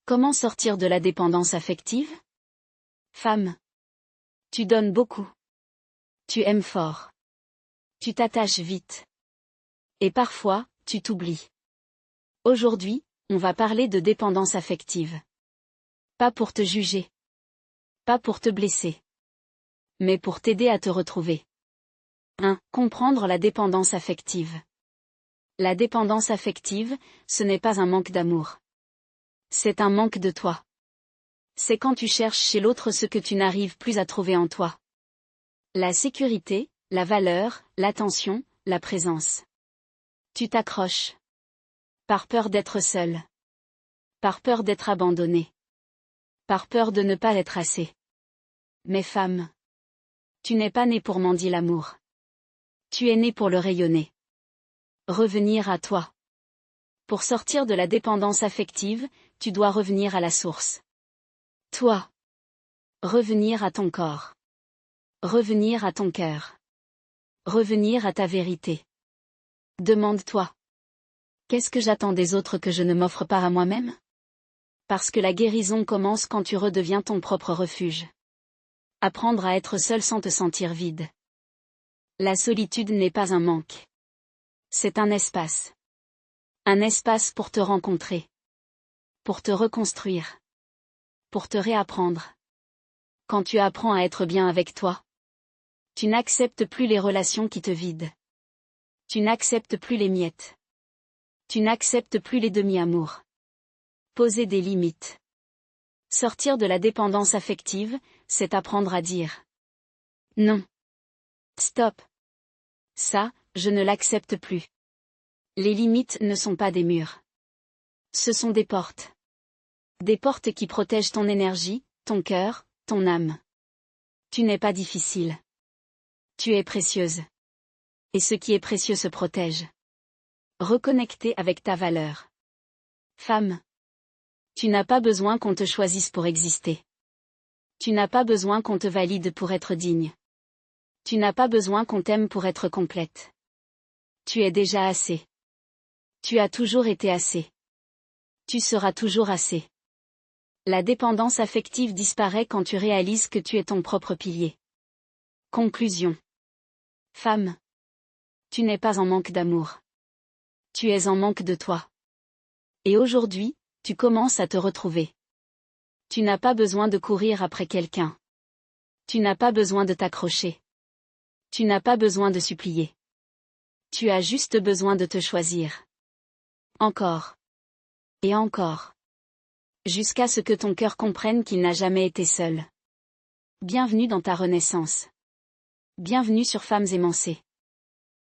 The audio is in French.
Comment sortir de la dépendance affective? Femme. Tu donnes beaucoup. Tu aimes fort. Tu t'attaches vite. Et parfois, tu t'oublies. Aujourd'hui, on va parler de dépendance affective. Pas pour te juger. Pas pour te blesser. Mais pour t'aider à te retrouver. 1. Comprendre la dépendance affective. La dépendance affective, ce n'est pas un manque d'amour. C'est un manque de toi. C'est quand tu cherches chez l'autre ce que tu n'arrives plus à trouver en toi. La sécurité, la valeur, l'attention, la présence. Tu t'accroches. Par peur d'être seul. Par peur d'être abandonné. Par peur de ne pas être assez. Mais femme. Tu n'es pas née pour mendier l'amour. Tu es née pour le rayonner. Revenir à toi. Pour sortir de la dépendance affective, tu dois revenir à la source. Toi. Revenir à ton corps. Revenir à ton cœur. Revenir à ta vérité. Demande-toi. Qu'est-ce que j'attends des autres que je ne m'offre pas à moi-même? Parce que la guérison commence quand tu redeviens ton propre refuge. Apprendre à être seul sans te sentir vide. La solitude n'est pas un manque. C'est un espace. Un espace pour te rencontrer. Pour te reconstruire. Pour te réapprendre. Quand tu apprends à être bien avec toi, tu n'acceptes plus les relations qui te vident. Tu n'acceptes plus les miettes. Tu n'acceptes plus les demi-amours. Poser des limites. Sortir de la dépendance affective, c'est apprendre à dire non. Stop. Ça, je ne l'accepte plus. Les limites ne sont pas des murs. Ce sont des portes. Des portes qui protègent ton énergie, ton cœur, ton âme. Tu n'es pas difficile. Tu es précieuse. Et ce qui est précieux se protège. Reconnecter avec ta valeur. Femme. Tu n'as pas besoin qu'on te choisisse pour exister. Tu n'as pas besoin qu'on te valide pour être digne. Tu n'as pas besoin qu'on t'aime pour être complète. Tu es déjà assez. Tu as toujours été assez. Tu seras toujours assez. La dépendance affective disparaît quand tu réalises que tu es ton propre pilier. Conclusion. Femme. Tu n'es pas en manque d'amour. Tu es en manque de toi. Et aujourd'hui, tu commences à te retrouver. Tu n'as pas besoin de courir après quelqu'un. Tu n'as pas besoin de t'accrocher. Tu n'as pas besoin de supplier. Tu as juste besoin de te choisir. Encore. Et encore. Jusqu'à ce que ton cœur comprenne qu'il n'a jamais été seul. Bienvenue dans ta renaissance. Bienvenue sur Femmes émancées.